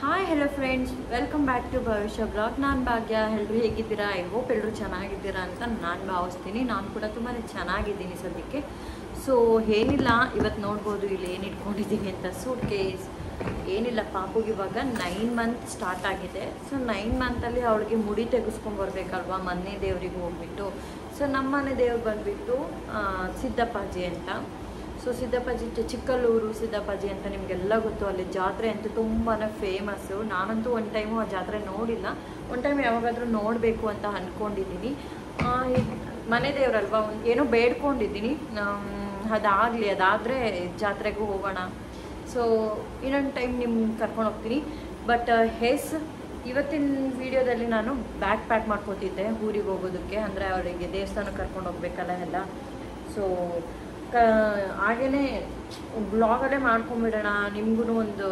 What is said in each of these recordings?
Hi hello friends, welcome back to Bhavishya blog. ನಾನು ಭಾಗ್ಯ. ಎಲ್ಲರೂ ಹೇಗಿದ್ದೀರಾ? ಐ ಹೋಪ್ ಎಲ್ಲರೂ ಚೆನ್ನಾಗಿದ್ದೀರಾ ಅಂತ ನಾನು ಭಾವಿಸ್ತೀನಿ. ನಾನು ಕೂಡ ತುಂಬಾ ಚೆನ್ನಾಗಿದ್ದೀನಿ ಸದ್ಯಕ್ಕೆ. ಸೊ ಏನಿಲ್ಲ, ಇವತ್ತು ನೋಡ್ಬೋದು ಇಲ್ಲಿ ಏನು ಇಟ್ಕೊಂಡಿದ್ದೀನಿ ಅಂತ. ಸೂಟ್ ಕೇಸ್ ಏನಿಲ್ಲ, ಪಾಪುಗೆ ಇವಾಗ 9 ಮಂತ್ ಸ್ಟಾರ್ಟ್ ಆಗಿದೆ. ಸೊ 9 ಮಂತಲ್ಲಿ ಅವಳಿಗೆ ಮುಡಿ ತೆಗೆಸ್ಕೊಂಬರ್ಬೇಕಲ್ವ, ಮನೆ ದೇವರಿಗೆ ಹೋಗ್ಬಿಟ್ಟು. ಸೊ ನಮ್ಮ ಮನೆ ದೇವ್ರು ಬಂದುಬಿಟ್ಟು ಸಿದ್ದಪ್ಪಾಜಿ ಅಂತ. ಸೊ ಸಿದ್ದಪ್ಪಾಜಿ ಚಿಕ್ಕಲ್ಲೂರು ಸಿದ್ದಪ್ಪಾಜಿ ಅಂತ ನಿಮಗೆಲ್ಲ ಗೊತ್ತು. ಅಲ್ಲಿ ಜಾತ್ರೆ ಅಂತೂ ತುಂಬಾ ಫೇಮಸ್ಸು. ನಾನಂತೂ ಒಂದು ಟೈಮು ಆ ಜಾತ್ರೆ ನೋಡಿಲ್ಲ. ಒಂದು ಟೈಮ್ ಯಾವಾಗಾದರೂ ನೋಡಬೇಕು ಅಂತ ಅಂದ್ಕೊಂಡಿದ್ದೀನಿ. ಮನೆ ದೇವರಲ್ವ, ಏನೋ ಬೇಡ್ಕೊಂಡಿದ್ದೀನಿ, ಅದಾದರೆ ಜಾತ್ರೆಗೂ ಹೋಗೋಣ. ಸೊ ಇನ್ನೊಂದು ಟೈಮ್ ನಿಮ್ಗೆ ಕರ್ಕೊಂಡು ಹೋಗ್ತೀನಿ. ಬಟ್ ಇವತ್ತಿನ ವಿಡಿಯೋದಲ್ಲಿ ನಾನು ಬ್ಯಾಗ್ ಪ್ಯಾಕ್ ಮಾಡ್ಕೊತಿದ್ದೆ ಊರಿಗೆ ಹೋಗೋದಕ್ಕೆ. ಅಂದರೆ ಅವರಿಗೆ ದೇವಸ್ಥಾನಕ್ಕೆ ಕರ್ಕೊಂಡು ಹೋಗ್ಬೇಕಲ್ಲ ಎಲ್ಲ. ಸೊ ಹಾಗೇ ಬ್ಲಾಗಲ್ಲೇ ಮಾಡ್ಕೊಂಬಿಡೋಣ, ನಿಮಗೂ ಒಂದು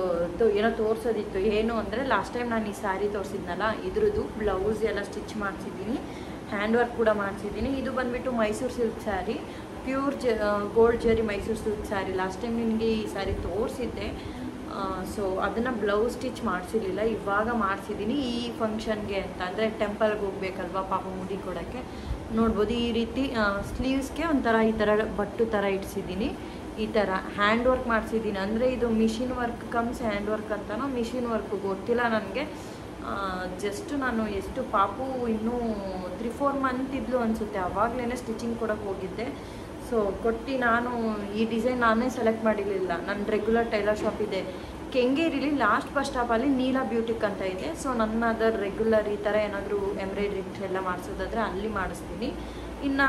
ಏನೋ ತೋರಿಸೋದಿತ್ತು. ಏನು ಅಂದರೆ ಲಾಸ್ಟ್ ಟೈಮ್ ನಾನು ಈ ಸ್ಯಾರಿ ತೋರಿಸಿದ್ನಲ್ಲ, ಇದ್ರದ್ದು ಬ್ಲೌಸ್ ಎಲ್ಲ ಸ್ಟಿಚ್ ಮಾಡಿಸಿದ್ದೀನಿ, ಹ್ಯಾಂಡ್ ವರ್ಕ್ ಕೂಡ ಮಾಡಿಸಿದ್ದೀನಿ. ಇದು ಬಂದುಬಿಟ್ಟು Mysore silk sari, pure gold zari Mysore silk sari. Last time ನಿಮಗೆ ಈ ಸ್ಯಾರಿ ತೋರಿಸಿದ್ದೆ. ಸೊ ಅದನ್ನು ಬ್ಲೌಸ್ ಸ್ಟಿಚ್ ಮಾಡಿಸಿರಲಿಲ್ಲ, ಇವಾಗ ಮಾಡಿಸಿದ್ದೀನಿ ಈ ಫಂಕ್ಷನ್ಗೆ ಅಂತ. ಅಂದರೆ ಟೆಂಪಲ್ಗೆ ಹೋಗ್ಬೇಕಲ್ವ ಪಾಪ ಮುಡಿ ಕೊಡೋಕ್ಕೆ. ನೋಡ್ಬೋದು ಈ ರೀತಿ ಸ್ಲೀವ್ಸ್ಗೆ ಒಂಥರ ಈ ಥರ ಬಟ್ಟು ಥರ ಇಡ್ಸಿದ್ದೀನಿ. ಈ ಥರ ಹ್ಯಾಂಡ್ ವರ್ಕ್ ಮಾಡಿಸಿದ್ದೀನಿ. ಅಂದರೆ ಇದು machine work comes hand work ಅಂತನೋ ಮಿಷಿನ್ ವರ್ಕ್ ಗೊತ್ತಿಲ್ಲ ನನಗೆ. ಜಸ್ಟ್ ನಾನು ಎಷ್ಟು ಪಾಪು ಇನ್ನೂ 3-4 ಮಂತ್ ಇದ್ಲು ಅನಿಸುತ್ತೆ, ಆವಾಗಲೇ ಸ್ಟಿಚಿಂಗ್ ಕೊಡೋಕ್ಕೆ ಹೋಗಿದ್ದೆ. ಸೊ ಕೊಟ್ಟು ನಾನು ಈ ಡಿಸೈನ್ ನಾನೇ ಸೆಲೆಕ್ಟ್ ಮಾಡಿರಲಿಲ್ಲ. ನನ್ನ ರೆಗ್ಯುಲರ್ ಟೈಲರ್ ಶಾಪ್ ಇದೆ ಕೆಂಗೇರಿಲಿ, ಲಾಸ್ಟ್ ಬಸ್ ಸ್ಟಾಪಲ್ಲಿ ನೀಲಾ ಬ್ಯೂಟಿಕ್ ಅಂತ ಇದೆ. ಸೊ ನನ್ನ ಅದರ ರೆಗ್ಯುಲರ್ ಈ ಥರ ಏನಾದರೂ ಎಂಬ್ರಾಯ್ಡ್ರಿ ಎಲ್ಲ ಮಾಡಿಸೋದಾದರೆ ಅಲ್ಲಿ ಮಾಡಿಸ್ತೀನಿ. ಇನ್ನು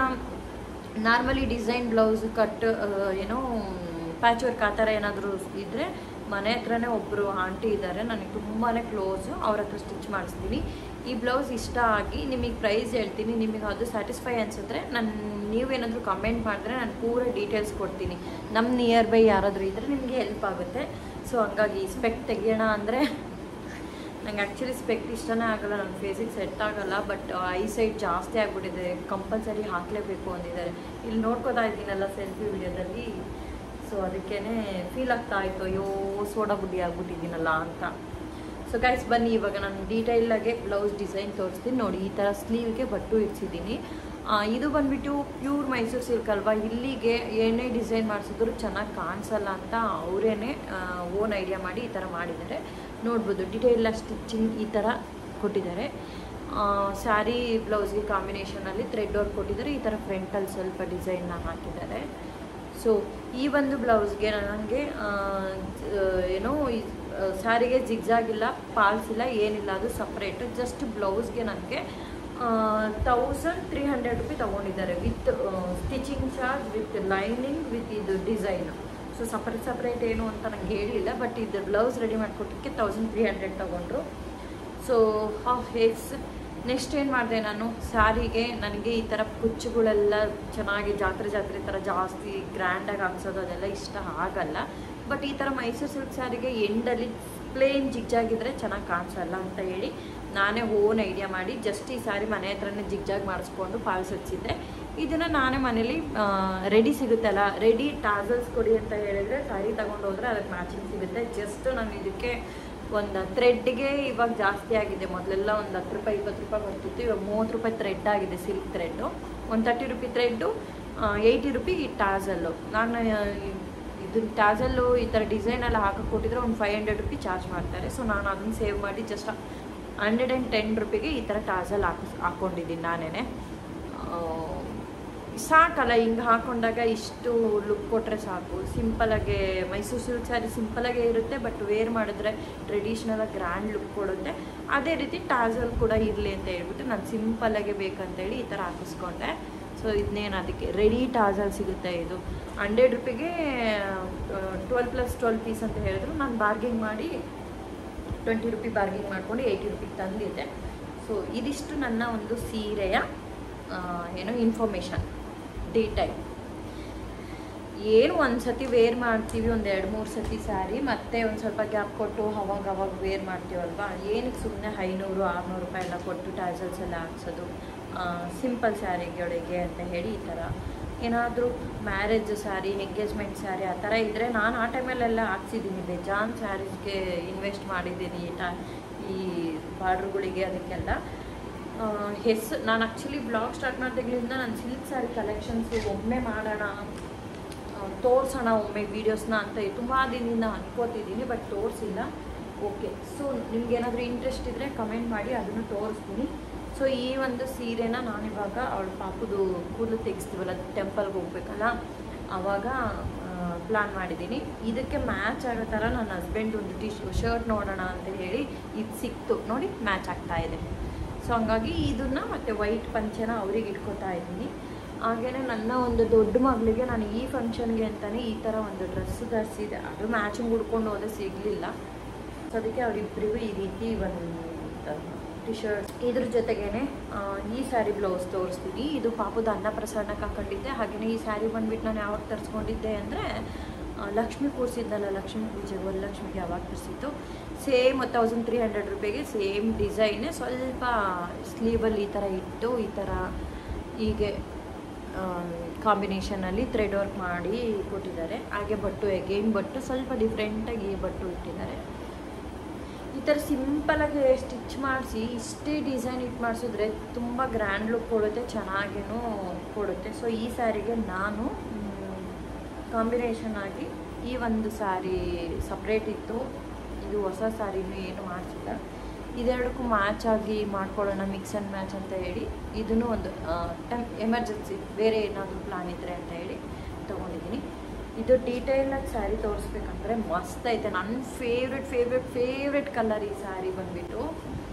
ನಾರ್ಮಲಿ ಡಿಸೈನ್ ಬ್ಲೌಸ್ ಕಟ್ ಏನೋ ಪ್ಯಾಚ್ ವರ್ಕ್ ಆ ಥರ ಏನಾದರೂ ಇದ್ದರೆ ಮನೆ ಹತ್ರನೇ ಒಬ್ಬರು ಆಂಟಿ ಇದ್ದಾರೆ, ನನಗೆ ತುಂಬಾ ಕ್ಲೋಸು, ಅವ್ರ ಹತ್ರ ಸ್ಟಿಚ್ ಮಾಡಿಸ್ತೀನಿ. ಈ ಬ್ಲೌಸ್ ಇಷ್ಟ ಆಗಿ ನಿಮಗೆ ಪ್ರೈಸ್ ಹೇಳ್ತೀನಿ. ನಿಮಗೆ ಅದು ಸ್ಯಾಟಿಸ್ಫೈ ಅನಿಸಿದ್ರೆ ನೀವೇನಾದರೂ ಕಮೆಂಟ್ ಮಾಡಿದ್ರೆ ನಾನು ಪೂರ ಡೀಟೇಲ್ಸ್ ಕೊಡ್ತೀನಿ. ನಮ್ಮ ನಿಯರ್ ಬೈ ಯಾರಾದರೂ ಇದ್ದರೆ ನಿಮಗೆ ಹೆಲ್ಪ್ ಆಗುತ್ತೆ. ಸೊ ಹಂಗಾಗಿ ಸ್ಪೆಕ್ಟ್ ತೆಗಿಯೋಣ ಅಂದರೆ ನಂಗೆ ಆ್ಯಕ್ಚುಲಿ ಸ್ಪೆಕ್ಟ್ ಇಷ್ಟನೇ ಆಗೋಲ್ಲ, ನನ್ನ ಫೇಸಿಗೆ ಸೆಟ್ ಆಗೋಲ್ಲ. ಬಟ್ ಐ ಸೈಟ್ ಜಾಸ್ತಿ ಆಗಿಬಿಟ್ಟಿದೆ, ಕಂಪಲ್ಸರಿ ಹಾಕಲೇಬೇಕು ಅಂದಿದ್ದಾರೆ. ಇಲ್ಲಿ ನೋಡ್ಕೋತಾ ಇದ್ದೀನಲ್ಲ ಸೆಲ್ಫಿ ವಿಡಿಯೋದಲ್ಲಿ. ಸೊ ಅದಕ್ಕೇ ಫೀಲ್ ಆಗ್ತಾ ಇತ್ತು, ಅಯ್ಯೋ ಸೋಡಾ ಬುಡ್ಡಿ ಆಗ್ಬಿಟ್ಟಿದ್ದೀನಲ್ಲ ಅಂತ. ಸೊ ಗೈಸ್ ಬನ್ನಿ, ಇವಾಗ ನಾನು ಡೀಟೇಲಾಗೆ ಬ್ಲೌಸ್ ಡಿಸೈನ್ ತೋರಿಸ್ತೀನಿ ನೋಡಿ. ಈ ಥರ ಸ್ಲೀವ್ಗೆ ಬಟ್ಟು ಇಡ್ಸಿದ್ದೀನಿ. ಇದು ಬಂದುಬಿಟ್ಟು ಪ್ಯೂರ್ ಮೈಸೂರು ಸಿಲ್ಕ್ ಅಲ್ವಾ, ಇಲ್ಲಿಗೆ ಏನೇ ಡಿಸೈನ್ ಮಾಡಿಸಿದ್ರು ಚೆನ್ನಾಗಿ ಕಾಣಿಸಲ್ಲ ಅಂತ ಅವರೇನೆ ಓನ್ ಐಡಿಯಾ ಮಾಡಿ ಈ ಥರ ಮಾಡಿದ್ದಾರೆ. ನೋಡ್ಬೋದು ಡಿಟೇಲ್ ಸ್ಟಿಚಿಂಗ್ ಈ ಥರ ಕೊಟ್ಟಿದ್ದಾರೆ. ಸ್ಯಾರಿ ಬ್ಲೌಸ್ಗೆ ಕಾಂಬಿನೇಷನಲ್ಲಿ ಥ್ರೆಡ್ ವರ್ಕ್ ಕೊಟ್ಟಿದ್ದಾರೆ. ಈ ಥರ ಫ್ರಂಟಲ್ಲಿ ಸ್ವಲ್ಪ ಡಿಸೈನ್ನ ಹಾಕಿದ್ದಾರೆ. ಸೊ ಈ ಒಂದು ಬ್ಲೌಸ್ಗೆ ನನಗೆ ಏನೋ ಸ್ಯಾರಿಗೆ ಜಿಗ್ಜಾಗಿಲ್ಲ, ಪಾಲ್ಸ್ ಇಲ್ಲ, ಏನಿಲ್ಲ, ಅದು ಸಪ್ರೇಟು. ಜಸ್ಟ್ ಬ್ಲೌಸ್ಗೆ ನನಗೆ 1300 ರೂಪಾಯಿ ತೊಗೊಂಡಿದ್ದಾರೆ with stitching charge, with lining, with ಇದು ಡಿಸೈನು. ಸೊ ಸಪ್ರೇಟ್ ಏನು ಅಂತ ನಂಗೆ ಹೇಳಿಲ್ಲ, ಬಟ್ ಇದು ಬ್ಲೌಸ್ ರೆಡಿ ಮಾಡಿಕೊಟ್ಟಕ್ಕೆ 1300 ತೊಗೊಂಡ್ರು. ಸೊ ನೆಕ್ಸ್ಟ್ ಏನು ಮಾಡಿದೆ ನಾನು, ಸ್ಯಾರಿಗೆ ನನಗೆ ಈ ಥರ ಕುಚ್ಚುಗಳೆಲ್ಲ ಚೆನ್ನಾಗಿ ಜಾತ್ರೆ ಥರ ಜಾಸ್ತಿ ಗ್ರ್ಯಾಂಡಾಗಿ ಹಾಕ್ಸೋದು ಅದೆಲ್ಲ ಇಷ್ಟ ಆಗಲ್ಲ. ಬಟ್ ಈ ಥರ ಮೈಸೂರು ಸಿಲ್ಕ್ ಸ್ಯಾರಿಗೆ ಎಂಡಲ್ಲಿ ಪ್ಲೇನ್ ಜಿಗ್ಜಾಗಿದ್ರೆ ಚೆನ್ನಾಗಿ ಕಾಣಿಸಲ್ಲ ಅಂತ ಹೇಳಿ ನಾನೇ ಓನ್ ಐಡಿಯಾ ಮಾಡಿ ಜಸ್ಟ್ ಈ ಸ್ಯಾರಿ ಮನೆ ಹತ್ರನೇ ಜಿಗ್ಜಾಗ್ ಮಾಡಿಸ್ಕೊಂಡು ಫಾಲ್ಸ್ ಹಚ್ಚಿದ್ದೆ. ಇದನ್ನು ನಾನೇ ಮನೇಲಿ ರೆಡಿ ಸಿಗುತ್ತಲ್ಲ, ರೆಡಿ ಟಾಸಲ್ಸ್ ಕೊಡಿ ಅಂತ ಹೇಳಿದರೆ ಸ್ಯಾರಿ ತೊಗೊಂಡು ಹೋದರೆ ಅದಕ್ಕೆ ಮ್ಯಾಚಿಂಗ್ ಸಿಗುತ್ತೆ. ಜಸ್ಟ್ ನಾನು ಇದಕ್ಕೆ ಒಂದು ಥ್ರೆಡ್ಗೆ ಇವಾಗ ಜಾಸ್ತಿ ಆಗಿದೆ. ಮೊದಲೆಲ್ಲ ಒಂದು 10 ರೂಪಾಯಿ 20 ರೂಪಾಯಿ ಬರ್ತಿತ್ತು, ಇವಾಗ 30 ರೂಪಾಯಿ ಥ್ರೆಡ್ ಆಗಿದೆ. ಸಿಲ್ಕ್ ಥ್ರೆಡ್ಡು ಒಂದು 30 ರೂಪಾಯಿ ಥ್ರೆಡ್ಡು, 80 ರೂಪಾಯಿ ಈ ಟಾಸಲ್ಲು. ನಾನು ಇದನ್ನ ಟಾಸಲ್ಲು ಈ ಥರ ಡಿಸೈನ್ ಎಲ್ಲ ಹಾಕಕ್ಕೆ ಕೊಟ್ಟಿದ್ರೆ ಒಂದು 500 ರೂಪಾಯಿ ಚಾರ್ಜ್ ಮಾಡ್ತಾರೆ. ಸೊ ನಾನು ಅದನ್ನು ಸೇವ್ ಮಾಡಿ ಜಸ್ಟ್ 110 ರೂಪಾಯಿಗೆ ಈ ಥರ ಟಾಸಲ್ ಹಾಕ್ಕೊಂಡಿದ್ದೀನಿ ನಾನೇ. ಸಾಕಲ್ಲ, ಹಿಂಗೆ ಹಾಕ್ಕೊಂಡಾಗ ಇಷ್ಟು ಲುಕ್ ಕೊಟ್ಟರೆ ಸಾಕು. ಸಿಂಪಲಾಗೆ ಮೈಸೂರು ಸಿಲ್ಕ್ ಸ್ಯಾರಿ ಸಿಂಪಲಾಗೇ ಇರುತ್ತೆ, ಬಟ್ ವೇರ್ ಮಾಡಿದ್ರೆ ಟ್ರೆಡಿಷ್ನಲಾಗಿ ಗ್ರ್ಯಾಂಡ್ ಲುಕ್ ಕೊಡುತ್ತೆ. ಅದೇ ರೀತಿ ಟಾಸಲ್ ಕೂಡ ಇರಲಿ ಅಂತ ಹೇಳ್ಬಿಟ್ಟು ನಾನು ಸಿಂಪಲಾಗೆ ಬೇಕಂತೇಳಿ ಈ ಥರ ಹಾಕಿಸ್ಕೊಂಡೆ. ಸೊ ಇದನ್ನೇನು ಅದಕ್ಕೆ ರೆಡಿ ಟಾಸಲ್ ಸಿಗುತ್ತೆ. ಇದು 100 ರೂಪಾಯಿಗೆ 12+12 ಪೀಸ್ ಅಂತ ಹೇಳಿದ್ರು. ನಾನು ಬಾರ್ಗಿಂಗ್ ಮಾಡಿ 20 ರೂಪಾಯಿ ಬಾರ್ಗಿಂಗ್ ಮಾಡ್ಕೊಂಡು 80 ರೂಪಾಯಿಗೆ ತಂದಿದ್ದೆ. ಸೊ ಇದಿಷ್ಟು ನನ್ನ ಒಂದು ಸೀರೆಯ ಏನೋ ಇನ್ಫಾರ್ಮೇಷನ್ ಡೀಟೈಲ್. ಏನು ಒಂದು ಸತಿ ವೇರ್ ಮಾಡ್ತೀವಿ, ಒಂದು 2-3 ಸತಿ ಸ್ಯಾರಿ, ಮತ್ತೆ ಒಂದು ಸ್ವಲ್ಪ ಗ್ಯಾಪ್ ಕೊಟ್ಟು ಅವಾಗ ವೇರ್ ಮಾಡ್ತೀವಲ್ವ. ಏನಕ್ಕೆ ಸುಮ್ಮನೆ 500-600 ರೂಪಾಯಿ ಎಲ್ಲ ಕೊಟ್ಟು ಟಾಸಲ್ಸ್ ಎಲ್ಲ ಹಾಕ್ಸೋದು ಸಿಂಪಲ್ ಸ್ಯಾರಿಗಳಿಗೆ ಅಂತ ಹೇಳಿ ಈ ಥರ ಏನಾದರೂ ಮ್ಯಾರೇಜ್ ಸ್ಯಾರಿ, ಎಂಗೇಜ್ಮೆಂಟ್ ಸ್ಯಾರಿ ಆ ಥರ ಇದ್ದರೆ ನಾನು ಆ ಟೈಮಲ್ಲೆಲ್ಲ ಹಾಕ್ಸಿದ್ದೀನಿ. ಬೇಜಾನ್ ಸ್ಯಾರೀಸ್ಗೆ ಇನ್ವೆಸ್ಟ್ ಮಾಡಿದ್ದೀನಿ ಈ ಬಾರ್ಡ್ರುಗಳಿಗೆ, ಅದಕ್ಕೆಲ್ಲ. ನಾನು ಆ್ಯಕ್ಚುಲಿ ಬ್ಲಾಗ್ ಸ್ಟಾರ್ಟ್ ಮಾಡಿದಾಗಲಿಂದ ನಾನು ಸಿಲ್ಕ್ ಸ್ಯಾರಿ ಕಲೆಕ್ಷನ್ಸು ಒಮ್ಮೆ ಮಾಡೋಣ, ತೋರಿಸೋಣ ಒಮ್ಮೆ ವೀಡಿಯೋಸ್ನ ಅಂತ ತುಂಬ ದಿನದಿಂದ ಅನ್ಕೋತಿದ್ದೀನಿ, ಬಟ್ ತೋರಿಸಿಲ್ಲ. ಓಕೆ, ಸೊ ನಿಮ್ಗೇನಾದರೂ ಇಂಟ್ರೆಸ್ಟ್ ಇದ್ದರೆ ಕಮೆಂಟ್ ಮಾಡಿ, ಅದನ್ನು ತೋರಿಸ್ತೀನಿ. ಸೊ ಈ ಒಂದು ಸೀರೆನ ನಾನಿವಾಗ ಅವಳ ಪಾಪುದು ಕೂದಲು ತೆಗಿಸ್ತೀವಲ್ಲ, ಟೆಂಪಲ್ಗೆ ಹೋಗ್ಬೇಕಲ್ಲ, ಆವಾಗ ಪ್ಲ್ಯಾನ್ ಮಾಡಿದ್ದೀನಿ. ಇದಕ್ಕೆ ಮ್ಯಾಚ್ ಆಗೋ ಥರ ನನ್ನ ಹಸ್ಬೆಂಡ್ ಒಂದು ಶರ್ಟ್ ನೋಡೋಣ ಅಂತ ಹೇಳಿ ಇದು ಸಿಕ್ತು ನೋಡಿ, ಮ್ಯಾಚ್ ಆಗ್ತಾ ಇದೆ. ಸೊ ಹಂಗಾಗಿ ಇದನ್ನು ಮತ್ತು ವೈಟ್ ಪಂಚೆನ ಅವ್ರಿಗೆ ಇಟ್ಕೋತಾ ಇದ್ದೀನಿ. ಹಾಗೆಯೇ ನನ್ನ ಒಂದು ದೊಡ್ಡ ಮಗಳಿಗೆ ನಾನು ಈ ಫಂಕ್ಷನ್ಗೆ ಅಂತಲೇ ಈ ಥರ ಒಂದು ಡ್ರೆಸ್ ತರಿಸಿದೆ. ಅದು ಮ್ಯಾಚಿಂಗ್ ಉಡ್ಕೊಂಡು ಹೋದರೆ ಸಿಗಲಿಲ್ಲ. ಸೊ ಅದಕ್ಕೆ ಅವರಿಬ್ಬರಿಗೂ ಈ ರೀತಿ ಒಂದು ಟಿ ಶರ್ಟ್, ಇದ್ರ ಜೊತೆಗೇ ಈ ಸ್ಯಾರಿ ಬ್ಲೌಸ್ ತೋರಿಸ್ತೀನಿ. ಇದು ಪಾಪದ ಅನ್ನಪ್ರಸಾದಕ್ಕೆ ಹಾಕೊಂಡಿದ್ದೆ. ಹಾಗೆಯೇ ಈ ಸ್ಯಾರಿ ಬಂದುಬಿಟ್ಟು ನಾನು ಯಾವಾಗ ತರಿಸ್ಕೊಂಡಿದ್ದೆ ಅಂದರೆ ಲಕ್ಷ್ಮಿ ಕೂರಿಸಿದ್ದಲ್ಲ, ಲಕ್ಷ್ಮಿ ಪೂಜೆಗೆ ವರಲಕ್ಷ್ಮಿಗೆ ಯಾವಾಗ ತರಿಸಿದ್ದು. ಸೇಮ್ 1300 ರೂಪಾಯಿಗೆ ಸೇಮ್ ಡಿಸೈನೇ, ಸ್ವಲ್ಪ ಸ್ಲೀವಲ್ಲಿ ಈ ಥರ ಇಟ್ಟು ಈ ಥರ ಹೀಗೆ ಕಾಂಬಿನೇಷನಲ್ಲಿ ಥ್ರೆಡ್ ವರ್ಕ್ ಮಾಡಿ ಕೊಟ್ಟಿದ್ದಾರೆ. ಹಾಗೆ ಬಟ್ಟು ಎಗೇನ್ ಬಟ್ಟು ಸ್ವಲ್ಪ ಡಿಫ್ರೆಂಟಾಗಿ ಬಟ್ಟು ಇಟ್ಟಿದ್ದಾರೆ. ಈ ಥರ ಸಿಂಪಲಾಗಿ ಸ್ಟಿಚ್ ಮಾಡಿಸಿ ಇಷ್ಟೇ ಡಿಸೈನ್ ಇಟ್ಟು ಮಾಡಿಸಿದ್ರೆ ತುಂಬ ಗ್ರ್ಯಾಂಡ್ ಲುಕ್ ಕೊಡುತ್ತೆ, ಚೆನ್ನಾಗೇನೂ ಕೊಡುತ್ತೆ. ಸೊ ಈ ಸ್ಯಾರಿಗೆ ನಾನು ಕಾಂಬಿನೇಷನ್ ಆಗಿ ಈ ಒಂದು ಸ್ಯಾರಿ ಸಪ್ರೇಟ್ ಇತ್ತು, ಇದು ಹೊಸ ಸ್ಯಾರಿನೂ ಏನು ಮಾಡಿಸಿಲ್ಲ. ಇದೆರಡಕ್ಕೂ ಮ್ಯಾಚ್ ಆಗಿ ಮಾಡ್ಕೊಳ್ಳೋಣ, ಮಿಕ್ಸ್ ಆ್ಯಂಡ್ ಮ್ಯಾಚ್ ಅಂತ ಹೇಳಿ ಇದನ್ನು ಒಂದು ಎಮರ್ಜೆನ್ಸಿ ಬೇರೆ ಏನಾದರೂ ಪ್ಲಾನ್ ಇದ್ದರೆ ಅಂತ ಹೇಳಿ ತೊಗೊಂಡಿದ್ದೀನಿ. ಇದು ಡೀಟೇಲಾಗಿ ಸ್ಯಾರಿ ತೋರಿಸ್ಬೇಕಂದ್ರೆ ಮಸ್ತ್ ಐತೆ. ನನ್ನ ಫೇವ್ರೆಟ್ ಕಲರ್ ಈ ಸ್ಯಾರಿ ಬಂದುಬಿಟ್ಟು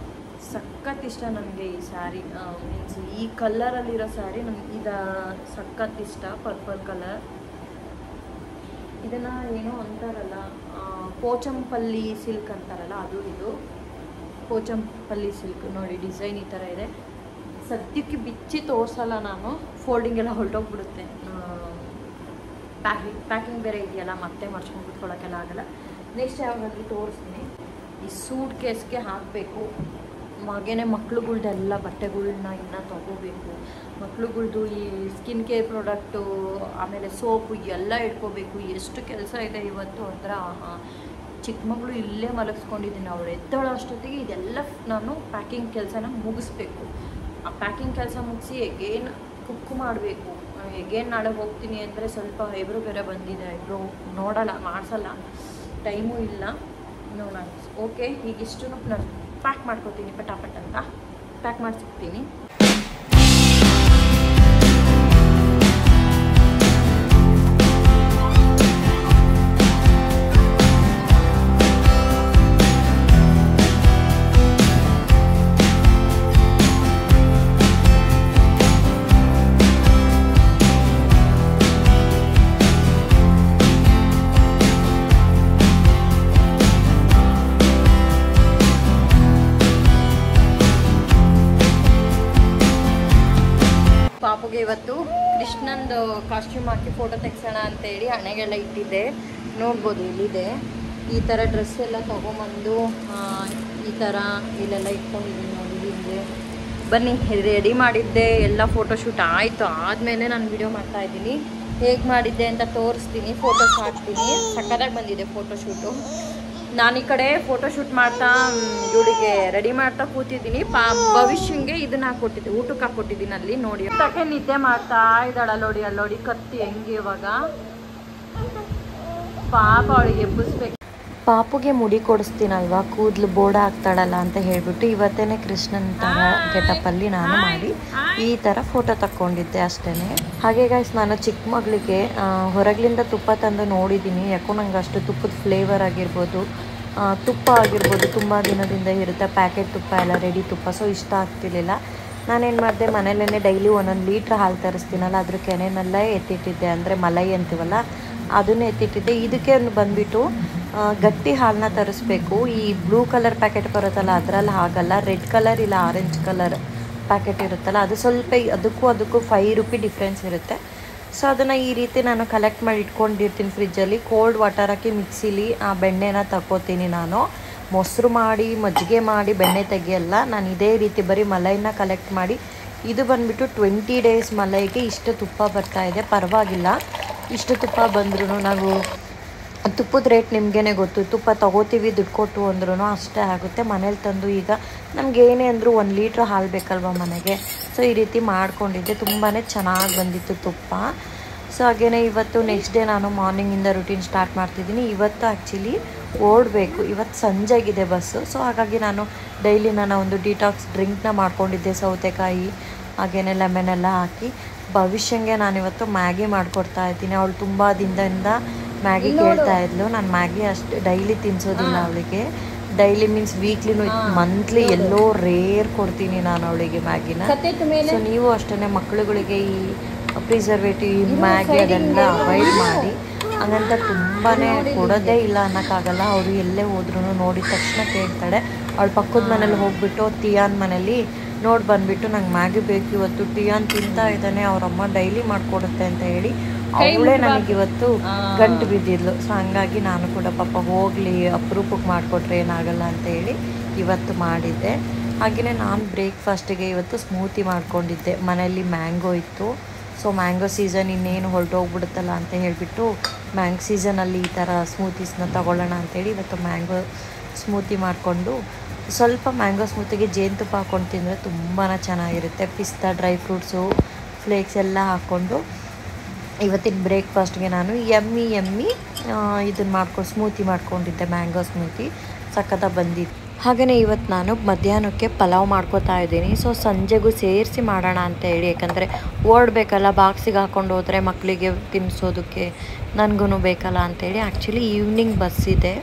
ಸಖತ್ ಇಷ್ಟ ನನಗೆ. ಈ ಸ್ಯಾರಿ ಮೀನ್ಸ್ ಈ ಕಲರಲ್ಲಿರೋ ಸ್ಯಾರಿ ನನಗೆ ಇದು ಸಖತ್ ಇಷ್ಟ. ಪರ್ಪಲ್ ಕಲರ್, ಇದನ್ನು ಏನೋ ಅಂತಾರಲ್ಲ, ಪೋಚಂಪಲ್ಲಿ ಸಿಲ್ಕ್ ಅಂತಾರಲ್ಲ, ಅದು ಇದು ಪೋಚಂಪಲ್ಲಿ ಸಿಲ್ಕ್. ನೋಡಿ ಡಿಸೈನ್ ಈ ಥರ ಇದೆ. ಸದ್ಯಕ್ಕೆ ಬಿಚ್ಚಿ ತೋರಿಸಲ್ಲ ನಾನು, ಫೋಲ್ಡಿಂಗ್ ಎಲ್ಲ ಹೊರಟೋಗ್ಬಿಡುತ್ತೆ. ಪ್ಯಾಕಿಂಗ್ ಬೇರೆ ಇದೆಯಲ್ಲ, ಮತ್ತೆ ಮರ್ಚ್ಕೊಂಡು ಕೂತ್ಕೊಳ್ಳೋಕ್ಕೆಲ್ಲ ಆಗಲ್ಲ. ನೆಕ್ಸ್ಟ್ ಯಾವಾಗಾದ್ರೂ ತೋರಿಸ್ತೀನಿ. ಈ ಸೂಟ್ ಕೇಸ್ಗೆ ಹಾಕಬೇಕು. ಹಾಗೇನೆ ಮಕ್ಳುಗಳ್ದೆಲ್ಲ ಬಟ್ಟೆಗಳ್ನ ಇನ್ನೂ ತೊಗೋಬೇಕು. ಮಕ್ಳುಗಳ್ದು ಈ ಸ್ಕಿನ್ ಕೇರ್ ಪ್ರಾಡಕ್ಟು, ಆಮೇಲೆ ಸೋಪು ಎಲ್ಲ ಇಟ್ಕೋಬೇಕು. ಎಷ್ಟು ಕೆಲಸ ಇದೆ ಇವತ್ತು ಅಂದ್ರೆ, ಚಿಕ್ಕ ಮಗಳು ಇಲ್ಲೇ ಮಲಗಿಸ್ಕೊಂಡಿದ್ದೀನಿ. ಅವಳು ಎದ್ದೋಳೋ ಅಷ್ಟೊತ್ತಿಗೆ ಇದೆಲ್ಲ ನಾನು ಪ್ಯಾಕಿಂಗ್ ಕೆಲಸನ ಮುಗಿಸ್ಬೇಕು. ಆ ಪ್ಯಾಕಿಂಗ್ ಕೆಲಸ ಮುಗಿಸಿ ಎಗೇನ್ ಕುಕ್ ಮಾಡಬೇಕು. ಎಗೇನ್ ನಾಳೆ ಹೋಗ್ತೀನಿ ಅಂದರೆ ಸ್ವಲ್ಪ ಐಬ್ರೋ ಬೇರೆ ಬಂದಿದೆ. ಐಬ್ರೋ ನೋಡಲ್ಲ, ಮಾಡಿಸಲ್ಲ, ಟೈಮೂ ಇಲ್ಲ. ನೋಡೋಣ. ಓಕೆ, ಈಗಿಷ್ಟು ನಾನು ಪ್ಯಾಕ್ ಮಾಡ್ಕೊತೀನಿ ಪಟಾಪಟ್ ಅಂತ. ಪ್ಯಾಕ್ ಮಾಡಿಸಿರ್ತೀನಿ. ಪಾಪುಗೆ ಇವತ್ತು ಕೃಷ್ಣಂದು ಕಾಸ್ಟ್ಯೂಮ್ ಹಾಕಿ ಫೋಟೋ ತೆಗ್ಸೋಣ ಅಂತೇಳಿ ಹಣೆಗೆಲ್ಲ ಇಟ್ಟಿದ್ದೆ. ನೋಡ್ಬೋದು ಇಲ್ಲಿದೆ. ಈ ಥರ ಡ್ರೆಸ್ ಎಲ್ಲ ತೊಗೊಂಬಂದು ಈ ಥರ ಇಲ್ಲೆಲ್ಲ ಇಟ್ಕೊಂಡಿದ್ದೀನಿ ನೋಡಿ. ಹಿಂಗೆ ಬನ್ನಿ, ರೆಡಿ ಮಾಡಿದ್ದೆ ಎಲ್ಲ. ಫೋಟೋಶೂಟ್ ಆಯಿತು, ಆದಮೇಲೆ ನಾನು ವಿಡಿಯೋ ಮಾಡ್ತಾಯಿದ್ದೀನಿ. ಹೇಗೆ ಮಾಡಿದ್ದೆ ಅಂತ ತೋರಿಸ್ತೀನಿ, ಫೋಟೋಸ್ ಹಾಕ್ತೀನಿ. ಸಕ್ಕತ್ತಾಗಿ ಬಂದಿದೆ ಫೋಟೋಶೂಟು. ನಾನು ಈ ಕಡೆ ಫೋಟೋಶೂಟ್ ಮಾಡ್ತಾ ಇವಳಿಗೆ ರೆಡಿ ಮಾಡ್ತಾ ಕೂತಿದ್ದೀನಿ. ಭವಿಷ್ಯಂಗೆ ಇದನ್ನ ಹಾಕ್ಕೊಟ್ಟಿದ್ದೆ, ಊಟಕ್ಕೆ ಹಾಕ್ಕೊಟ್ಟಿದ್ದೀನಿ ಅಲ್ಲಿ. ನೋಡಿ ತಕ್ಕೆ ನಿದ್ದೆ ಮಾಡ್ತಾ ಇದ್ದಾಳ ನೋಡಿ, ಅಲ್ಲಿ ನೋಡಿ ಕತ್ತಿ ಹೆಂಗೆ ಇವಾಗ. ಪಾಪ ಅವಳಿಗೆ ಎಬ್ಬಿಸ್ಬೇಕು. ಪಾಪುಗೆ ಮುಡಿ ಕೊಡಿಸ್ತೀನಲ್ವಾ, ಕೂದಲು ಬೋಡ ಆಗ್ತಾಳಲ್ಲ ಅಂತ ಹೇಳ್ಬಿಟ್ಟು ಇವತ್ತೇನೆ ಕೃಷ್ಣನ್ ಥರ ಗೆಟಪ್ಪಲ್ಲಿ ನಾನು ಮಾಡಿ ಈ ಥರ ಫೋಟೋ ತಕ್ಕೊಂಡಿದ್ದೆ ಅಷ್ಟೇ. ಹಾಗೆ ಗೈಸ್, ನಾನು ಚಿಕ್ಕ ಮಗಳಿಗೆ ಹೊರಗಲಿಂದ ತುಪ್ಪ ತಂದು ನೋಡಿದ್ದೀನಿ. ಯಾಕೋ ನಂಗೆ ಅಷ್ಟು ತುಪ್ಪದ ಫ್ಲೇವರ್ ಆಗಿರ್ಬೋದು, ತುಪ್ಪ ಆಗಿರ್ಬೋದು ತುಂಬ ದಿನದಿಂದ ಇರುತ್ತೆ. ಪ್ಯಾಕೆಟ್ ತುಪ್ಪ ಎಲ್ಲ ರೆಡಿ ತುಪ್ಪ, ಸೊ ಇಷ್ಟ ಆಗ್ತಿರ್ಲಿಲ್ಲ. ನಾನೇನು ಮಾಡಿದೆ, ಮನೇಲೇ ಡೈಲಿ 1 ಲೀಟ್ರ್ ಹಾಲು ತರಿಸ್ತೀನಲ್ಲ, ಅದ್ರ ಕೆನೆನಲ್ಲೇ ಎತ್ತಿಟ್ಟಿದ್ದೆ. ಅಂದರೆ ಮಲೈ ಅಂತೀವಲ್ಲ, ಅದನ್ನೇ ಎತ್ತಿಟ್ಟಿದ್ದೆ. ಇದಕ್ಕೆ ಬಂದುಬಿಟ್ಟು ಗಟ್ಟಿ ಹಾಲನ್ನ ತರಿಸ್ಬೇಕು. ಈ ಬ್ಲೂ ಕಲರ್ ಪ್ಯಾಕೆಟ್ ಬರುತ್ತಲ್ಲ ಅದರಲ್ಲಿ ಆಗಲ್ಲ. ರೆಡ್ ಕಲರ್ ಇಲ್ಲ ಆರೆಂಜ್ ಕಲರ್ ಪ್ಯಾಕೆಟ್ ಇರುತ್ತಲ್ಲ, ಅದು ಸ್ವಲ್ಪ ಅದಕ್ಕೂ 5 ರೂಪಿ ಡಿಫ್ರೆನ್ಸ್ ಇರುತ್ತೆ. ಸೊ ಅದನ್ನು ಈ ರೀತಿ ನಾನು ಕಲೆಕ್ಟ್ ಮಾಡಿ ಇಟ್ಕೊಂಡಿರ್ತೀನಿ ಫ್ರಿಜ್ಜಲ್ಲಿ. ಕೋಲ್ಡ್ ವಾಟರ್ ಹಾಕಿ ಮಿಕ್ಸಿಲಿ ಆ ಬೆಣ್ಣೆನ ತಗೋತೀನಿ ನಾನು. ಮೊಸರು ಮಾಡಿ ಮಜ್ಜಿಗೆ ಮಾಡಿ ಬೆಣ್ಣೆ ತೆಗಿಯಲ್ಲ ನಾನು. ಇದೇ ರೀತಿ ಬರೀ ಮಲೈನ ಕಲೆಕ್ಟ್ ಮಾಡಿ ಇದು ಬಂದುಬಿಟ್ಟು 20 ಡೇಸ್ ಮಲೈಗೆ ಇಷ್ಟು ತುಪ್ಪ ಬರ್ತಾ ಇದೆ. ಪರವಾಗಿಲ್ಲ, ಇಷ್ಟು ತುಪ್ಪ ಬಂದ್ರೂ ನಾವು ತುಪ್ಪದ ರೇಟ್ ನಿಮಗೇ ಗೊತ್ತು. ತುಪ್ಪ ತೊಗೋತೀವಿ ದುಡ್ಡು ಕೊಟ್ಟು ಅಂದ್ರೂ ಅಷ್ಟೇ ಆಗುತ್ತೆ. ಮನೇಲಿ ತಂದು ಈಗ ನಮ್ಗೆ ಏನೇ ಅಂದರೂ 1 ಲೀಟ್ರ್ ಹಾಲು ಬೇಕಲ್ವ ಮನೆಗೆ. ಸೊ ಈ ರೀತಿ ಮಾಡ್ಕೊಂಡಿದ್ದೆ, ತುಂಬಾ ಚೆನ್ನಾಗಿ ಬಂದಿತ್ತು ತುಪ್ಪ. ಸೊ ಹಾಗೇ ಇವತ್ತು ನೆಕ್ಸ್ಟ್ ಡೇ ನಾನು ಮಾರ್ನಿಂಗಿಂದ ರುಟೀನ್ ಸ್ಟಾರ್ಟ್ ಮಾಡ್ತಿದ್ದೀನಿ. ಇವತ್ತು ಆ್ಯಕ್ಚುಲಿ ಓಡಬೇಕು, ಇವತ್ತು ಸಂಜೆಗಿದೆ ಬಸ್ಸು. ಸೊ ಹಾಗಾಗಿ ನಾನು ಡೈಲಿ ನಾನು ಒಂದು ಡಿಟಾಕ್ಸ್ ಡ್ರಿಂಕ್ನ ಮಾಡ್ಕೊಂಡಿದ್ದೆ, ಸೌತೆಕಾಯಿ ಹಾಗೆಯೇ ಲೆಮನೆಲ್ಲ ಹಾಕಿ. ಭವಿಷ್ಯಂಗೆ ನಾನಿವತ್ತು ಮ್ಯಾಗಿ ಮಾಡಿಕೊಡ್ತಾ ಇದ್ದೀನಿ. ಅವಳು ತುಂಬ ದಿನದಿಂದ ಮ್ಯಾಗಿ ಕೇಳ್ತಾ ಇದ್ಲು. ನಾನು ಮ್ಯಾಗಿ ಅಷ್ಟು ಡೈಲಿ ತಿನ್ನಿಸೋದಿಲ್ಲ ಅವಳಿಗೆ. ಡೈಲಿ ಮೀನ್ಸ್ ವೀಕ್ಲಿನೂ ಮಂತ್ಲಿ ಎಲ್ಲೋ ರೇರ್ ಕೊಡ್ತೀನಿ ನಾನು ಅವಳಿಗೆ ಮ್ಯಾಗಿನ. ಸೊ ನೀವು ಅಷ್ಟೇ ಮಕ್ಕಳುಗಳಿಗೆ ಈ ಪ್ರಿಸರ್ವೇಟಿವ್ ಮ್ಯಾಗಿ ಅದೆಲ್ಲ ಅವಾಯ್ಡ್ ಮಾಡಿ. ಹಂಗಂತ ತುಂಬಾ ಕೊಡೋದೇ ಇಲ್ಲ ಅನ್ನೋಕ್ಕಾಗಲ್ಲ. ಅವರು ಎಲ್ಲೇ ಹೋದ್ರೂ ನೋಡಿದ ತಕ್ಷಣ ಕೇಳ್ತಾಳೆ. ಅವಳ ಪಕ್ಕದ ಮನೇಲಿ ಹೋಗ್ಬಿಟ್ಟು ಟಿಯಾನ್ ಮನೇಲಿ ನೋಡಿ ಬಂದುಬಿಟ್ಟು ನಂಗೆ ಮ್ಯಾಗಿ ಬೇಕು ಇವತ್ತು, ಟಿಯಾನ್ ತಿಂತಾ ಇದ್ದಾನೆ, ಅವರಮ್ಮ ಡೈಲಿ ಮಾಡಿಕೊಡುತ್ತೆ ಅಂತ ಹೇಳಿ ಅವಳೇ ನನಗಿವತ್ತು ಗಂಟು ಬಿದ್ದಿದ್ಲು. ಸೊ ಹಂಗಾಗಿ ನಾನು ಕೂಡ ಪಾಪ ಹೋಗಲಿ ಅಪರೂಪಕ್ಕೆ ಮಾಡಿಕೊಟ್ರೆ ಏನಾಗಲ್ಲ ಅಂತ ಹೇಳಿ ಇವತ್ತು ಮಾಡಿದ್ದೆ. ಹಾಗೆಯೇ ನಾನು ಬ್ರೇಕ್ಫಾಸ್ಟಿಗೆ ಇವತ್ತು ಸ್ಮೂತಿ ಮಾಡ್ಕೊಂಡಿದ್ದೆ. ಮನೆಯಲ್ಲಿ ಮ್ಯಾಂಗೋ ಇತ್ತು. ಸೊ ಮ್ಯಾಂಗೋ ಸೀಸನ್ ಇನ್ನೇನು ಹೊರಟೋಗ್ಬಿಡುತ್ತಲ್ಲ ಅಂತ ಹೇಳಿಬಿಟ್ಟು ಮ್ಯಾಂಗೋ ಸೀಸನಲ್ಲಿ ಈ ಥರ ಸ್ಮೂತೀಸ್ನ ತೊಗೊಳ್ಳೋಣ ಅಂಥೇಳಿ ಇವತ್ತು ಮ್ಯಾಂಗೋ ಸ್ಮೂತಿ ಮಾಡಿಕೊಂಡು, ಸ್ವಲ್ಪ ಮ್ಯಾಂಗೋ ಸ್ಮೂತಿಗೆ ಜೇನುತುಪ್ಪ ಹಾಕ್ಕೊಂಡು ತಿಂದರೆ ತುಂಬಾ ಚೆನ್ನಾಗಿರುತ್ತೆ. ಪಿಸ್ತಾ, ಡ್ರೈ ಫ್ರೂಟ್ಸು, ಫ್ಲೇಕ್ಸ್ ಎಲ್ಲ ಹಾಕ್ಕೊಂಡು ಇವತ್ತಿನ ಬ್ರೇಕ್ಫಾಸ್ಟ್ಗೆ ನಾನು ಯಮ್ಮಿ ಇದನ್ನು ಸ್ಮೂತಿ ಮಾಡ್ಕೊಂಡಿದ್ದೆ. ಮ್ಯಾಂಗೋ ಸ್ಮೂತಿ ಸಖತ್ತಾಗಿ ಬಂದಿತ್ತು. ಹಾಗೆಯೇ ಇವತ್ತು ನಾನು ಮಧ್ಯಾಹ್ನಕ್ಕೆ ಪಲಾವ್ ಮಾಡ್ಕೋತಾ ಇದ್ದೀನಿ. ಸೊ ಸಂಜೆಗೂ ಸೇರಿಸಿ ಮಾಡೋಣ ಅಂತ ಹೇಳಿ, ಯಾಕಂದರೆ ಓಡಬೇಕಲ್ಲ, ಬಾಕ್ಸಿಗೆ ಹಾಕ್ಕೊಂಡು ಹೋದರೆ ಮಕ್ಕಳಿಗೆ ತಿನ್ನಿಸೋದಕ್ಕೆ ನನಗೂ ಬೇಕಲ್ಲ ಅಂಥೇಳಿ. ಆ್ಯಕ್ಚುಲಿ ಈವ್ನಿಂಗ್ ಬಸ್ ಇದೆ.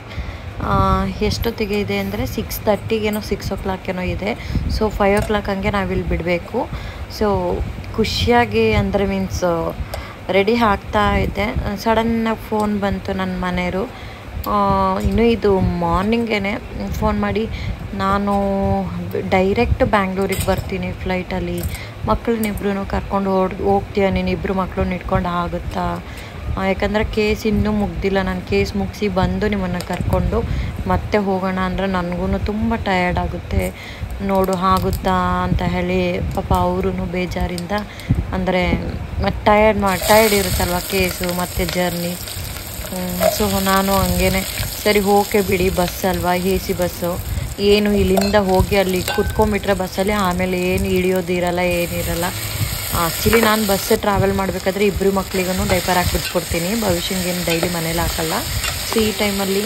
ಎಷ್ಟೊತ್ತಿಗೆ ಇದೆ ಅಂದರೆ 6:30ಗೇನೋ 6 o'clock ಇದೆ. ಸೊ 5 o'clock ಹಂಗೆ ನಾವಿಲ್ಲಿ ಬಿಡಬೇಕು. ಸೊ ಖುಷಿಯಾಗಿ ಅಂದರೆ ಮೀನ್ಸ್ ರೆಡಿ ಆಗ್ತಾ ಇದ್ದೆ. ಸಡನ್ನಾಗಿ ಫೋನ್ ಬಂತು ನನ್ನ ಮನೆಯವರು. ಇನ್ನೂ ಇದು ಮಾರ್ನಿಂಗೇ ಫೋನ್ ಮಾಡಿ, ನಾನು ಡೈರೆಕ್ಟ್ ಬ್ಯಾಂಗ್ಳೂರಿಗೆ ಬರ್ತೀನಿ ಫ್ಲೈಟಲ್ಲಿ, ಮಕ್ಕಳನ್ನಿಬ್ರು ಕರ್ಕೊಂಡು ಹೋಗ್ತೀಯ, ನೀನಿಬ್ಬರು ಮಕ್ಕಳನ್ನ ಇಟ್ಕೊಂಡು ಆಗುತ್ತಾ? ಯಾಕಂದರೆ ಕೇಸ್ ಇನ್ನೂ ಮುಗ್ದಿಲ್ಲ, ನಾನು ಕೇಸ್ ಮುಗಿಸಿ ಬಂದು ನಿಮ್ಮನ್ನು ಕರ್ಕೊಂಡು ಮತ್ತೆ ಹೋಗೋಣ ಅಂದರೆ ನನಗೂ ತುಂಬ ಟಯರ್ಡ್ ಆಗುತ್ತೆ, ನೋಡು ಆಗುತ್ತಾ ಅಂತ ಹೇಳಿ ಪಾಪ ಅವರು ಬೇಜಾರಿಂದ, ಅಂದರೆ ಟಯರ್ಡ್ ಇರುತ್ತಲ್ವ ಕೇಸು ಮತ್ತು ಜರ್ನಿ. ಸೊ ನಾನು ಹಂಗೇ ಸರಿ ಓಕೆ ಬಿಡಿ, ಬಸ್ ಅಲ್ವಾ, AC ಬಸ್ಸು, ಏನು ಇಲ್ಲಿಂದ ಹೋಗಿ ಅಲ್ಲಿ ಕುತ್ಕೊಂಡ್ಬಿಟ್ರೆ ಬಸ್ಸಲ್ಲಿ ಆಮೇಲೆ ಏನು ಇಳಿಯೋದಿರಲ್ಲ ಏನಿರಲ್ಲ. ಆ್ಯಕ್ಚುಲಿ ನಾನು ಬಸ್ ಟ್ರಾವೆಲ್ ಮಾಡಬೇಕಾದ್ರೆ ಇಬ್ಬರು ಮಕ್ಕಳಿಗೂ ಡೈಪರ್ ಹಾಕಿಬಿಟ್ಕೊಡ್ತೀನಿ. ಭವಿಷ್ಯಂಗೇನು ಡೈಲಿ ಮನೇಲಿ ಹಾಕಲ್ಲ. ಸೊ ಈ ಟೈಮಲ್ಲಿ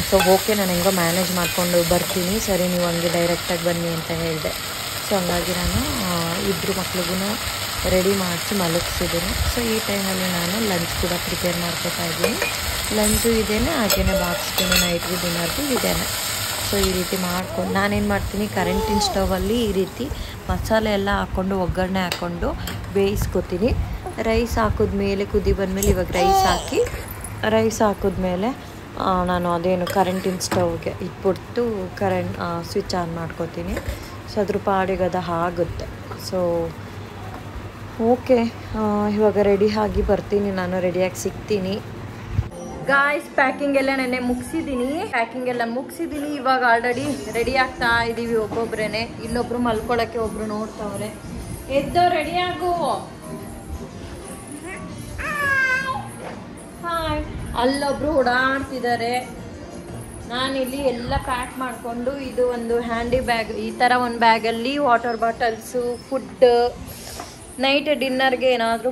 ಸೊ ಓಕೆ ನಾನು ಹೆಂಗೋ ಮ್ಯಾನೇಜ್ ಮಾಡಿಕೊಂಡು ಬರ್ತೀನಿ, ಸರಿ ನೀವು ಹಂಗೆ ಡೈರೆಕ್ಟಾಗಿ ಬನ್ನಿ ಅಂತ ಹೇಳಿದೆ. ಸೊ ಹಂಗಾಗಿ ನಾನು ಇಬ್ಬರು ಮಕ್ಳಿಗೂ ರೆಡಿ ಮಾಡಿಸಿ ಮಲಗಿಸಿದ್ದೀನಿ. ಸೊ ಈ ಟೈಮಲ್ಲಿ ನಾನು ಲಂಚ್ ಕೂಡ ಪ್ರಿಪೇರ್ ಮಾಡ್ಕೊತಾ ಇದ್ದೀನಿ. ಲಂಚು ಇದೇನೆ, ಹಾಗೆಯೇ ಬಾಕ್ಸ್ಗೂ ನೈಟ್ಗೆ ಡಿನ್ನರ್ಗೂ ಇದೇನೆ. ಸೊ ಈ ರೀತಿ ಮಾಡ್ಕೊಂಡು ನಾನೇನು ಮಾಡ್ತೀನಿ, ಕರೆಂಟಿನ ಸ್ಟವಲ್ಲಿ ಈ ರೀತಿ ಮಸಾಲೆ ಎಲ್ಲ ಹಾಕ್ಕೊಂಡು ಒಗ್ಗರಣೆ ಹಾಕ್ಕೊಂಡು ಬೇಯಿಸ್ಕೊತೀನಿ. ರೈಸ್ ಹಾಕಿದ್ಮೇಲೆ ಕುದಿ ಬಂದಮೇಲೆ ಇವಾಗ ರೈಸ್ ಹಾಕಿದ್ಮೇಲೆ ನಾನು ಅದೇನು ಕರೆಂಟಿನ ಸ್ಟವ್ಗೆ ಇಟ್ಬಿಟ್ಟು ಸ್ವಿಚ್ ಆನ್ ಮಾಡ್ಕೋತೀನಿ. ಸೊ ಅದ್ರ ಪಾಡಿಗೆ ಅದು ಆಗುತ್ತೆ. ಸೊ ಓಕೆ, ಇವಾಗ ರೆಡಿ ಆಗಿ ಬರ್ತೀನಿ, ನಾನು ರೆಡಿಯಾಗಿ ಸಿಗ್ತೀನಿ. ಗಾಯ್ಸ್ ಪ್ಯಾಕಿಂಗ್ ಎಲ್ಲ ನೆನ್ನೆ ಮುಗಿಸಿದ್ದೀನಿ. ಇವಾಗ ಆಲ್ರೆಡಿ ರೆಡಿ ಆಗ್ತಾ ಇದ್ದೀವಿ ಒಬ್ಬೊಬ್ರೇನೆ. ಇಲ್ಲೊಬ್ರು ಮಲ್ಕೊಳಕ್ಕೆ, ಒಬ್ರು ನೋಡ್ತಾವ್ರೆ. ಎದ್ದೋ ರೆಡಿ ಆಗು. ಹಾಯ್. ಅಲ್ಲೊಬ್ರು ಓಡಾಡ್ತಿದ್ದಾರೆ. ನಾನಿಲ್ಲಿ ಎಲ್ಲ ಪ್ಯಾಕ್ ಮಾಡಿಕೊಂಡು, ಇದು ಒಂದು ಹ್ಯಾಂಡಿ ಬ್ಯಾಗ್, ಈ ಥರ ಒಂದು ಬ್ಯಾಗಲ್ಲಿ ವಾಟರ್ ಬಾಟಲ್ಸು, ಫುಡ್, ನೈಟ್ ಡಿನ್ನರ್ಗೆ ಏನಾದರೂ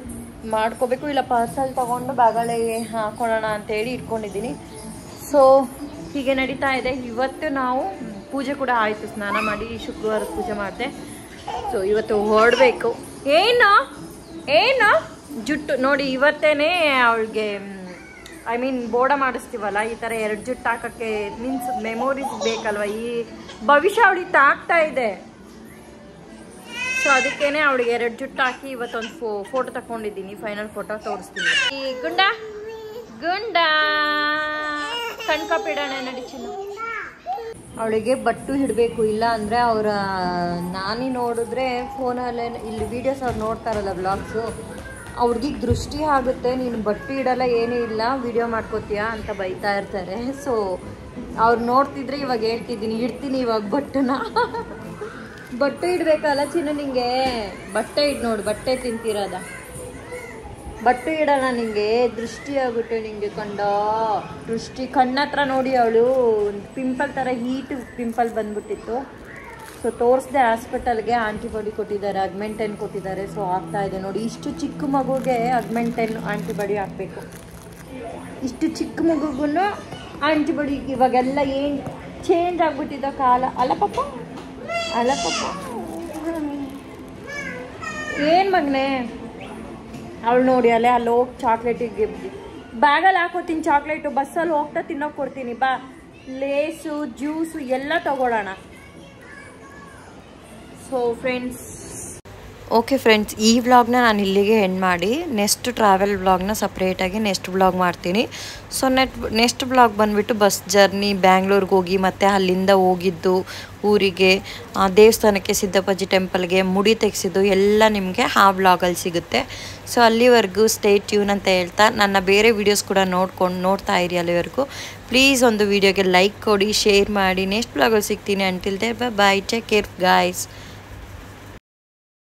ಮಾಡ್ಕೋಬೇಕು, ಇಲ್ಲ ಪಾರ್ಸಲ್ ತೊಗೊಂಡು ಬ್ಯಾಗಳಿಗೆ ಹಾಕೊಳ್ಳೋಣ ಅಂತೇಳಿ ಇಟ್ಕೊಂಡಿದ್ದೀನಿ. ಸೊ ಹೀಗೆ ನಡೀತಾ ಇದೆ. ಇವತ್ತು ನಾವು ಪೂಜೆ ಕೂಡ ಆಯಿತು, ಸ್ನಾನ ಮಾಡಿ ಶುಕ್ರವಾರದ ಪೂಜೆ ಮಾಡಿದೆ. ಸೊ ಇವತ್ತು ಹೊರಡಬೇಕು. ಏನು ಜುಟ್ಟು ನೋಡಿ, ಇವತ್ತೇನೆ ಅವಳಿಗೆ ಬೋಡ ಮಾಡಿಸ್ತೀವಲ್ಲ, ಈ ಥರ 2 ಜುಟ್ಟು ಹಾಕೋಕ್ಕೆ ಮೀನ್ಸ್ ಮೆಮೊರೀಸ್ ಬೇಕಲ್ವ. ಈ ಭವಿಷ್ಯ ಅವಳಿಗೆ ತಾಗ್ತಾ ಇದೆ. ಸೊ ಅದಕ್ಕೇನೆ ಅವಳಿಗೆ 2 ಜುಟ್ಟು ಹಾಕಿ ಇವತ್ತೊಂದು ಫೋಟೋ ತಗೊಂಡಿದ್ದೀನಿ. ಫೈನಲ್ ಫೋಟೋ ತೋರಿಸ್ತೀನಿ. ಈ ಗುಂಡ ಕಣ್ಕಾಪಿಡೋಣ ನಡಿಚಿನ. ಅವಳಿಗೆ ಬಟ್ಟು ಹಿಡಬೇಕು, ಇಲ್ಲ ಅಂದರೆ ಅವರ ನಾನಿ ನೋಡಿದ್ರೆ ಫೋನಲ್ಲೇ, ಇಲ್ಲಿ ವೀಡಿಯೋಸ್ ಅವ್ರು ನೋಡ್ತಾರಲ್ಲ ವ್ಲಾಗ್ಸು, ಅವ್ರಿಗೆ ದೃಷ್ಟಿ ಆಗುತ್ತೆ, ನೀನು ಬಟ್ಟು ಇಡಲ್ಲ ಏನೂ ಇಲ್ಲ, ವಿಡಿಯೋ ಮಾಡ್ಕೋತೀಯಾ ಅಂತ ಬೈತಾ ಇರ್ತಾರೆ. ಸೊ ಅವ್ರು ನೋಡ್ತಿದ್ರೆ ಇವಾಗ ಹೇಳ್ತಿದ್ದೀನಿ, ಇಡ್ತೀನಿ ಇವಾಗ ಬಟ್ಟುನ. ಬಟ್ಟೆ ಇಡ್ಬೇಕಲ್ಲ ಚಿನ್ನು ನಿಂಗೆ. ಬಟ್ಟೆ ಇಡ್ ನೋಡು, ಬಟ್ಟೆ ತಿಂತಿರೋದ. ಬಟ್ಟೆ ಇಡೋಣ ನಿಂಗೆ, ದೃಷ್ಟಿ ಆಗುತ್ತೆ ನಿಂಗೆ. ಕಂಡ ದೃಷ್ಟಿ ಕಣ್ಣತ್ರ ನೋಡಿ, ಅವಳು ಪಿಂಪಲ್ ಥರ ಹೀಟ್ ಪಿಂಪಲ್ ಬಂದ್ಬಿಟ್ಟಿತ್ತು. ಸೊ ತೋರಿಸ್ದೆ ಹಾಸ್ಪಿಟಲ್ಗೆ, ಆಂಟಿಬಾಡಿ ಕೊಟ್ಟಿದ್ದಾರೆ, ಅಗ್ಮೆಂಟೆನ್ ಕೊಟ್ಟಿದ್ದಾರೆ. ಸೊ ಆಗ್ತಾ ಇದೆ ನೋಡಿ. ಇಷ್ಟು ಚಿಕ್ಕ ಮಗುಗೆ ಅಗ್ಮೆಂಟೆನ್ ಆಂಟಿಬಾಡಿ ಹಾಕಬೇಕು. ಇಷ್ಟು ಚಿಕ್ಕ ಮಗುಗೂ ಆಂಟಿಬಾಡಿ. ಇವಾಗೆಲ್ಲ ಏನು ಚೇಂಜ್ ಆಗ್ಬಿಟ್ಟಿದ್ದ ಕಾಲ ಅಲ್ಲ ಪಾಪ, ಅಲ್ಲ ಪಾಪ. ಏನು ಮಗನೆ ಅವಳು ನೋಡಿ ಅಲ್ಲೇ ಅಲ್ಲಿ ಹೋಗಿ ಚಾಕ್ಲೇಟಿಗೆ ಬ್ಯಾಗಲ್ಲಿ ಹಾಕೋತೀನಿ ಚಾಕ್ಲೇಟು. ಬಸ್ಸಲ್ಲಿ ಹೋಗ್ತಾ ತಿನ್ನೋಕೆ ಕೊಡ್ತೀನಿ ಬಾ. ಲೇಸು ಜ್ಯೂಸು ಎಲ್ಲ ತಗೊಳ್ಳೋಣ. ಸೊ ಫ್ರೆಂಡ್ಸ್, ಓಕೆ ಫ್ರೆಂಡ್ಸ್, ಈ ವ್ಲಾಗ್ನ ನಾನು ಇಲ್ಲಿಗೆ ಎಂಡ್ ಮಾಡಿ ನೆಕ್ಸ್ಟ್ ಟ್ರಾವೆಲ್ ವ್ಲಾಗ್ನ ಸಪ್ರೇಟಾಗಿ ನೆಕ್ಸ್ಟ್ ವ್ಲಾಗ್ ಮಾಡ್ತೀನಿ. ಸೊ ನೆಕ್ಸ್ಟ್ ವ್ಲಾಗ್ ಬಂದುಬಿಟ್ಟು ಬಸ್ ಜರ್ನಿ, ಬ್ಯಾಂಗ್ಳೂರ್ಗೆ ಹೋಗಿ ಮತ್ತು ಅಲ್ಲಿಂದ ಹೋಗಿದ್ದು ಊರಿಗೆ, ದೇವಸ್ಥಾನಕ್ಕೆ, ಸಿದ್ದಪ್ಪಾಜಿ ಟೆಂಪಲ್ಗೆ, ಮುಡಿ ತೆಗೆಸಿದ್ದು ಎಲ್ಲ ನಿಮಗೆ ಆ ವ್ಲಾಗಲ್ಲಿ ಸಿಗುತ್ತೆ. ಸೊ ಅಲ್ಲಿವರೆಗೂ ಸ್ಟೇ ಟ್ಯೂನ್ ಅಂತ ಹೇಳ್ತಾ ನನ್ನ ಬೇರೆ ವೀಡಿಯೋಸ್ ಕೂಡ ನೋಡ್ತಾ ಇರಿ. ಅಲ್ಲಿವರೆಗೂ ಪ್ಲೀಸ್ ಒಂದು ವೀಡಿಯೋಗೆ ಲೈಕ್ ಕೊಡಿ, ಶೇರ್ ಮಾಡಿ. ನೆಕ್ಸ್ಟ್ ವ್ಲಾಗಲ್ಲಿ ಸಿಗ್ತೀನಿ. Until then bye, take care guys.